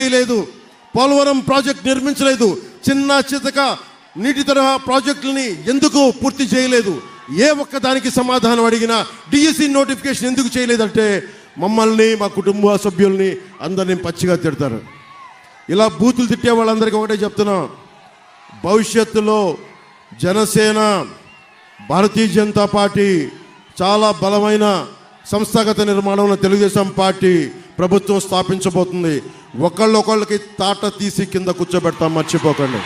లేదు, పోలవరం ప్రాజెక్ట్ నిర్మించలేదు, చిన్న చితక నీటి తరహా ప్రాజెక్టులని ఎందుకు పూర్తి చేయలేదు, ఏ ఒక్క దానికి సమాధానం అడిగినా డిఎస్సి నోటిఫికేషన్ ఎందుకు చేయలేదంటే మమ్మల్ని, మా కుటుంబ సభ్యుల్ని అందరినీ పచ్చిగా తిడతారు. ఇలా బూతులు తిట్టే వాళ్ళందరికీ ఒకటే చెప్తున్నాం, భవిష్యత్తులో జనసేన, భారతీయ జనతా పార్టీ చాలా బలమైన సంస్థాగత నిర్మాణంలో తెలుగుదేశం పార్టీ ప్రభుత్వం స్థాపించబోతుంది. ఒకళ్ళొకళ్ళకి తాట తీసి కింద కూర్చోబెడతాం, మర్చిపోకండి.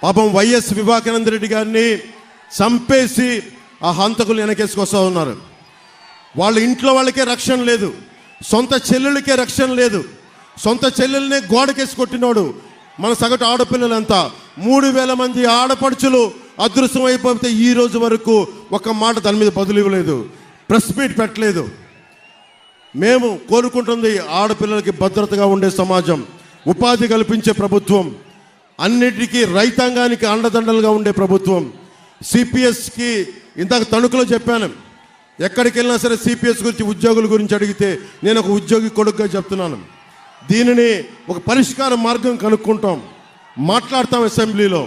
పాపం వైఎస్ వివేకానంద రెడ్డి గారిని చంపేసి ఆ హంతకులు వెనకేసుకొస్తా ఉన్నారు. వాళ్ళ ఇంట్లో వాళ్ళకే రక్షణ లేదు, సొంత చెల్లెళ్ళకే రక్షణ లేదు. సొంత చెల్లెల్నే గోడకేసి కొట్టినోడు. మన సగటు ఆడపిల్లలంతా 3000 మంది ఆడపడుచులు అదృశ్యం అయిపోతే ఈ రోజు వరకు ఒక మాట దాని మీద బదులు ఇవ్వలేదు, ప్రెస్ మీట్ పెట్టలేదు. మేము కోరుకుంటుంది ఆడపిల్లలకి భద్రతగా ఉండే సమాజం, ఉపాధి కల్పించే ప్రభుత్వం, అన్నిటికీ రైతాంగానికి అండదండలుగా ఉండే ప్రభుత్వం. సిపిఎస్కి ఇందాక తణుకులో చెప్పాను, ఎక్కడికి వెళ్ళినా సరే సిపిఎస్ గురించి, ఉద్యోగుల గురించి అడిగితే నేను ఒక ఉద్యోగి కొడుకుగా చెప్తున్నాను. దీనిని ఒక పరిష్కార మార్గం కనుక్కుంటాం, మాట్లాడతాం అసెంబ్లీలో.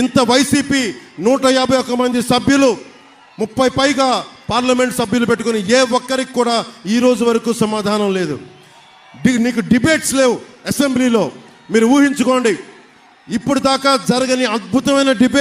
ఇంత వైసీపీ 151 మంది సభ్యులు, 30 పైగా పార్లమెంట్ సభ్యులు పెట్టుకుని ఏ ఒక్కరికి కూడా ఈ రోజు వరకు సమాధానం లేదు. నీకు డిబేట్స్ లేవు అసెంబ్లీలో. మీరు ఊహించుకోండి, ఇప్పుడు దాకా జరగని అద్భుతమైన డిబేట్